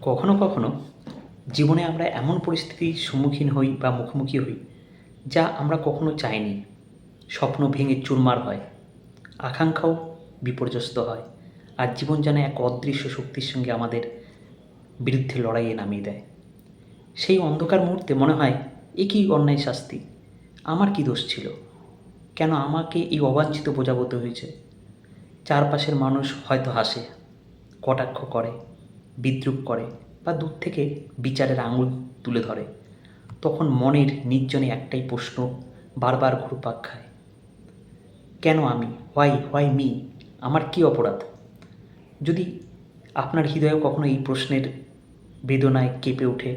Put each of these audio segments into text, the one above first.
কখনো কখনো জীবনে আমরা এমন পরিস্থিতির সম্মুখীন হই বা মুখোমুখি হই যা আমরা কখনো চাইনি। স্বপ্ন ভেঙে চুরমার হয়, আকাঙ্ক্ষাও বিপর্যস্ত হয়, আর জীবন যেন এক অদৃশ্য শক্তির সঙ্গে আমাদের বিরুদ্ধে লড়াইয়ে নামিয়ে দেয়। সেই অন্ধকার মুহূর্তে মনে হয়, এ কী অন্যায় শাস্তি, আমার কি দোষ ছিল, কেন আমাকে এই অবাঞ্ছিত বোঝা বলতে হয়েছে। চারপাশের মানুষ হয়তো হাসে, কটাক্ষ করে, বিদ্রূপ করে, বা দূর থেকে বিচারের আঙুল তুলে ধরে। তখন মনের নির্জনে একটাই প্রশ্ন বারবার ঘুরপাক খায়, কেন আমি, হোয়াই হোয়াই মি, আমার কি অপরাধ। যদি আপনার হৃদয়েও কখনো এই প্রশ্নের বেদনায় কেঁপে ওঠে,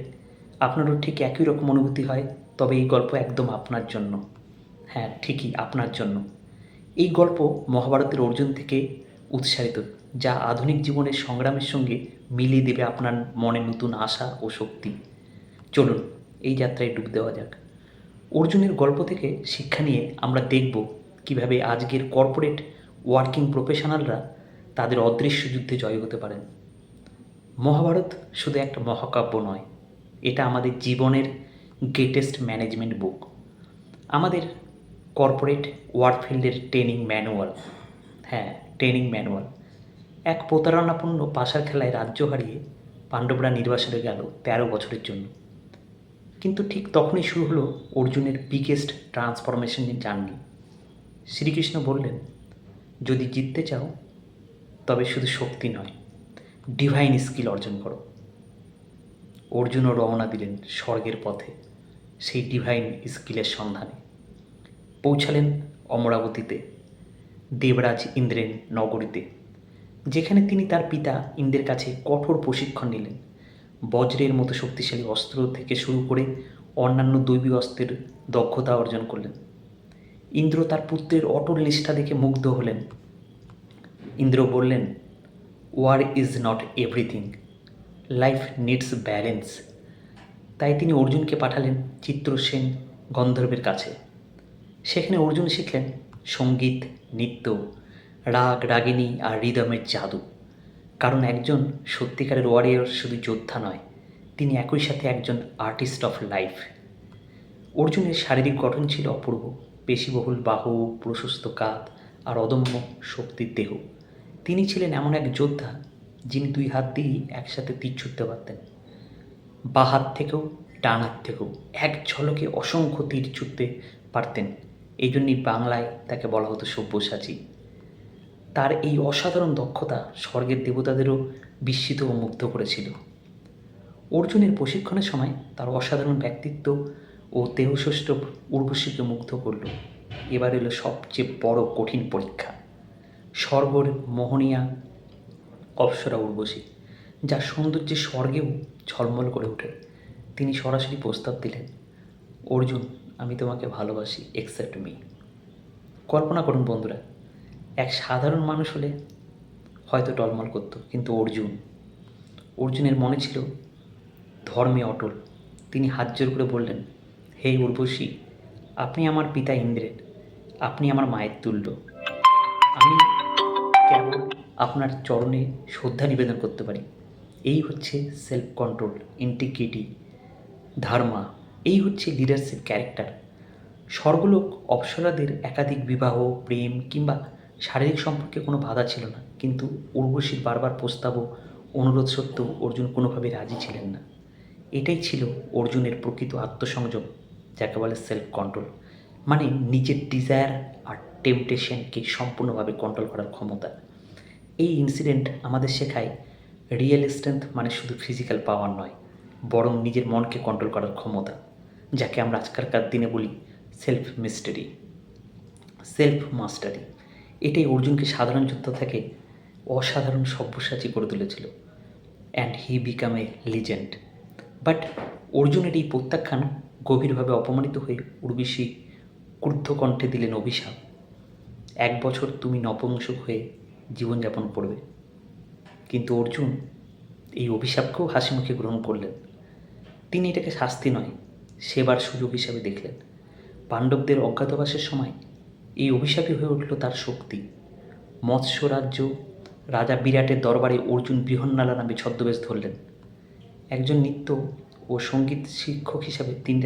আপনারও ঠিক একই রকম অনুভূতি হয়, তবে এই গল্প একদম আপনার জন্য। হ্যাঁ, ঠিকই আপনার জন্য। এই গল্প মহাভারতের অর্জুন থেকে উৎসারিত, যা আধুনিক জীবনের সংগ্রামের সঙ্গে মিলিয়ে দেবে আপনার মনে নতুন আশা ও শক্তি। চলুন এই যাত্রায় ডুব দেওয়া যাক। অর্জুনের গল্প থেকে শিক্ষা নিয়ে আমরা দেখব কিভাবে আজকের কর্পোরেট ওয়ার্কিং প্রফেশনালরা তাদের অদৃশ্য যুদ্ধে জয় হতে পারেন। মহাভারত শুধু একটা মহাকাব্য নয়, এটা আমাদের জীবনের গ্রেটেস্ট ম্যানেজমেন্ট বুক, আমাদের কর্পোরেট ওয়ারফিল্ডের ট্রেনিং ম্যানুয়াল। হ্যাঁ, ট্রেনিং ম্যানুয়াল। এক প্রতারণাপূর্ণ পাশার খেলায় রাজ্য হারিয়ে পাণ্ডবরা নির্বাসনে গেল 13 বছরের জন্য। কিন্তু ঠিক তখনই শুরু হলো অর্জুনের বিগেস্ট ট্রান্সফরমেশনের জার্নি। শ্রীকৃষ্ণ বললেন, যদি জিততে চাও তবে শুধু শক্তি নয়, ডিভাইন স্কিল অর্জন করো। অর্জুনও রওনা দিলেন স্বর্গের পথে, সেই ডিভাইন স্কিলের সন্ধানে। পৌঁছালেন অমরাবতীতে, দেবরাজ ইন্দ্রের নগরীতে, যেখানে তিনি তার পিতা ইন্দ্রের কাছে কঠোর প্রশিক্ষণ নিলেন। বজ্রের মতো শক্তিশালী অস্ত্র থেকে শুরু করে অন্যান্য দৈবী অস্ত্রের দক্ষতা অর্জন করলেন। ইন্দ্র তার পুত্রের অটল নিষ্ঠা দেখে মুগ্ধ হলেন। ইন্দ্র বললেন, war is not everything, life needs balance. তাই তিনি অর্জুনকে পাঠালেন চিত্রসেন গন্ধর্বের কাছে। সেখানে অর্জুন শিখলেন সঙ্গীত, নৃত্য, রাগ রাগিনী আর রিদমের জাদু। কারণ একজন সত্যিকারের ওয়ারিয়র শুধু যোদ্ধা নয়, তিনি একই সাথে একজন আর্টিস্ট অফ লাইফ। অর্জুনের শারীরিক গঠন ছিল অপূর্ব, পেশিবহুল বাহু, প্রশস্ত কাঁধ আর অদম্য শক্তির দেহ। তিনি ছিলেন এমন এক যোদ্ধা যিনি দুই হাত দিয়েই একসাথে তীর ছুঁড়তে পারতেন। বাঁ হাত থেকেও ডান হাত থেকেও এক ঝলকে অসংখ্য তীর ছুঁড়তে পারতেন। এই জন্যই বাংলায় তাকে বলা হতো সব্যসাচী। তার এই অসাধারণ দক্ষতা স্বর্গের দেবতাদেরও বিস্মিত ও মুগ্ধ করেছিল। অর্জুনের প্রশিক্ষণের সময় তার অসাধারণ ব্যক্তিত্ব ও দেহসৃষ্ট উর্বশীকে মুগ্ধ করল। এবার এলো সবচেয়ে বড় কঠিন পরীক্ষা, স্বর্গের মোহনীয়া অপ্সরা উর্বশী, যার সৌন্দর্যে স্বর্গেও ঝলমল করে ওঠে। তিনি সরাসরি প্রস্তাব দিলেন, অর্জুন, আমি তোমাকে ভালোবাসি, অ্যাকসেপ্ট মি। কল্পনা করুন বন্ধুরা, এক সাধারণ মানুষ হলে হয়তো টলমল করতো, কিন্তু অর্জুনের মনে ছিল ধর্মে অটল। তিনি হাত জোর করে বললেন, হে উর্বশী, আপনি আমার পিতা ইন্দ্রের, আপনি আমার মায়ের তুল্য। আমি কেবল আপনার চরণে শ্রদ্ধা নিবেদন করতে পারি। এই হচ্ছে সেলফ কন্ট্রোল, ইন্টিগ্রিটি, ধর্মা। এই হচ্ছে লিডারশিপ ক্যারেক্টার। স্বর্গলোক অপ্সরাদের একাধিক বিবাহ, প্রেম কিংবা শারীরিক সম্পর্কে কোনো বাধা ছিল না, কিন্তু উর্বশীর বারবার প্রস্তাব ও অনুরোধ সত্ত্বেও অর্জুন কোনোভাবেই রাজি ছিলেন না। এটাই ছিল অর্জুনের প্রকৃত আত্মসংযম, যাকে বলে সেলফ কন্ট্রোল, মানে নিজের ডিজায়ার আর টেম্পটেশনকে সম্পূর্ণভাবে কন্ট্রোল করার ক্ষমতা। এই ইনসিডেন্ট আমাদের শেখায় রিয়েল স্ট্রেংথ মানে শুধু ফিজিক্যাল পাওয়ার নয়, বরং নিজের মনকে কন্ট্রোল করার ক্ষমতা, যাকে আমরা আজকালকার দিনে বলি সেলফ মিস্টারি, সেলফ মাস্টারি। এটাই অর্জুনকে সাধারণ যুদ্ধ থেকে অসাধারণ সব্যসাচী করে তুলেছিল, and he become a legend. But অর্জুনের এই প্রত্যাখ্যান গভীরভাবে অপমানিত হয়ে উর্বশী ক্রুদ্ধ কণ্ঠে দিলেন অভিশাপ, 1 বছর তুমি নপুংসক হয়ে জীবনযাপন করবে। কিন্তু অর্জুন এই অভিশাপকেও হাসিমুখে গ্রহণ করলেন। তিনি এটাকে শাস্তি নয়, সেবার সুযোগ হিসাবে দেখলেন। পাণ্ডবদের অজ্ঞাতবাসের সময় এই অভিশাপই হয়ে উঠল তার শক্তি। মৎস্য রাজ্য রাজা বিরাটের দরবারে অর্জুন বৃহন্নালা নামে ছদ্মবেশ ধরলেন। একজন নৃত্য ও সঙ্গীত শিক্ষক হিসাবে তিনি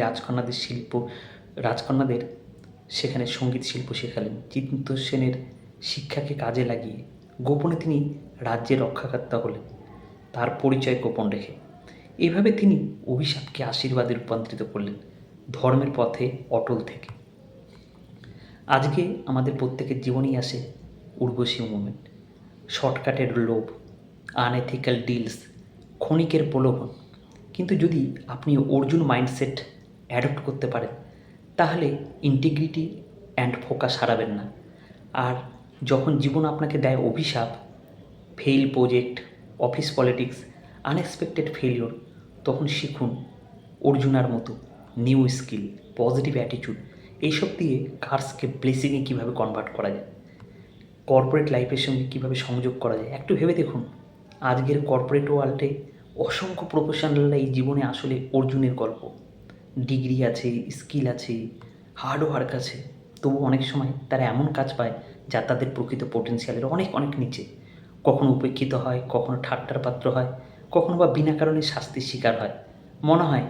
রাজকন্যাদের সেখানে সঙ্গীত শিল্প শেখালেন। চিত্তসেনের শিক্ষাকে কাজে লাগিয়ে গোপনে তিনি রাজ্যের রক্ষাকর্তা হলেন, তার পরিচয় গোপন রেখে। এইভাবে তিনি অভিশাপকে আশীর্বাদে রূপান্তরিত করলেন, ধর্মের পথে অটল থেকে। আজকে আমাদের প্রত্যেকের জীবনেই আসে উর্বশী মুভমেন্ট, শর্টকাটের লোভ, আনএথিক্যাল ডিলস, ক্ষণিকের প্রলোভন। কিন্তু যদি আপনি অর্জুন মাইন্ডসেট অ্যাডপ্ট করতে পারেন, তাহলে ইন্টিগ্রিটি অ্যান্ড ফোকাস হারাবেন না। আর যখন জীবন আপনাকে দেয় অভিশাপ, fail project, office politics, unexpected failure, তখন শিখুন অর্জুনার মতো নিউ স্কিল, পজিটিভ অ্যাটিটিউড, এইসব দিয়ে কার্সকে ব্লেসিংয়ে কীভাবে কনভার্ট করা যায়, কর্পোরেট লাইফের সঙ্গে কীভাবে সংযোগ করা যায়। একটু ভেবে দেখুন, আজকের কর্পোরেট ওয়ার্ল্ডে অসংখ্য প্রফেশনালরা এই জীবনে আসলে অর্জুনের গল্প। ডিগ্রি আছে, স্কিল আছে, হার্ড ওয়ার্ক আছে, তবু অনেক সময় তারা এমন কাজ পায় যা তাদের প্রকৃত পোটেনশিয়ালের অনেক অনেক নিচে। কখনো উপেক্ষিত হয়, কখনো ঠাট্টার পাত্র হয়, কখনো বা বিনা কারণে শাস্তির শিকার হয়। মনে হয়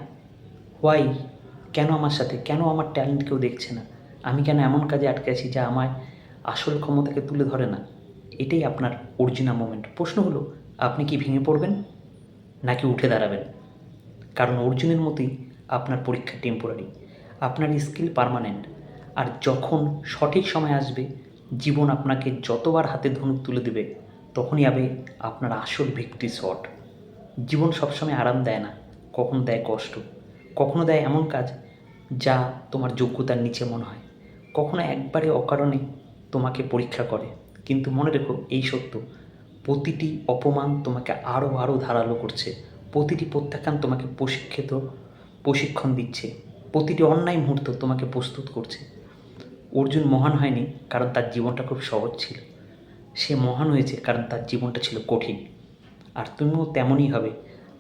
হোয়াই, কেন আমার সাথে, কেন আমার ট্যালেন্ট কেউ দেখছে না, আমি কেন এমন কাজে আটকে আছি যা আমার আসল ক্ষমতাকে তুলে ধরে না। এটাই আপনার অর্জুনা মোমেন্ট। প্রশ্ন হলো, আপনি কি ভেঙে পড়বেন নাকি উঠে দাঁড়াবেন? কারণ অর্জুনের মতোই আপনার পরীক্ষা টেম্পোরারি, আপনার স্কিল পার্মানেন্ট। আর যখন সঠিক সময় আসবে, জীবন আপনাকে যতবার হাতে ধনুক তুলে দেবে, তখনই হবে আপনার আসল ভিক্টরি শট। জীবন সবসময় আরাম দেয় না, কখনো দেয় কষ্ট, কখনো দেয় এমন কাজ যা তোমার যোগ্যতার নিচে মনে হয়, কখনো একবারে অকারণে তোমাকে পরীক্ষা করে। কিন্তু মনে রেখো এই সত্য, প্রতিটি অপমান তোমাকে আরও আরও ধারালো করছে, প্রতিটি প্রত্যাখ্যান তোমাকে প্রশিক্ষণ দিচ্ছে, প্রতিটি অন্যায় মুহূর্ত তোমাকে প্রস্তুত করছে। অর্জুন মহান হয়নি কারণ তার জীবনটা খুব সহজ ছিল, সে মহান হয়েছে কারণ তার জীবনটা ছিল কঠিন। আর তুমিও তেমনই হবে।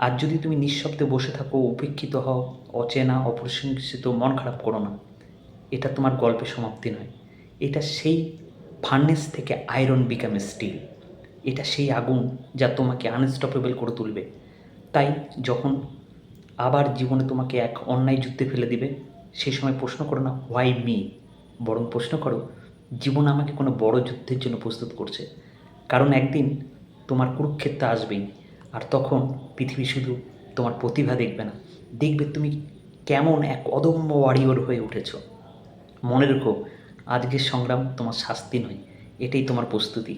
আর যদি তুমি নিঃশব্দে বসে থাকো, উপেক্ষিত হও, অচেনা, অপ্রশংসিত, মন খারাপ করো না। এটা তোমার গল্পের সমাপ্তি নয়, এটা সেই ফার্নেস থেকে আয়রন বিকামে স্টিল। এটা সেই আগুন যা তোমাকে আনস্টপেবল করে তুলবে। তাই যখন আবার জীবনে তোমাকে এক অন্যায় যুদ্ধে ফেলে দিবে, সেই সময় প্রশ্ন করো না হোয়াই মি, বরং প্রশ্ন করো জীবন আমাকে কোনো বড় যুদ্ধের জন্য প্রস্তুত করছে। কারণ একদিন তোমার কুরুক্ষেত্র আসবেই, আর তখন পৃথিবী শুধু তোমার প্রতিভা দেখবে না, দেখবে তুমি কেমন এক অদম্য ওয়ারিয়র হয়ে উঠেছ। মনে রেখো, আজকের সংগ্রাম তোমার শাস্তি নয়, এটাই তোমার প্রস্তুতি।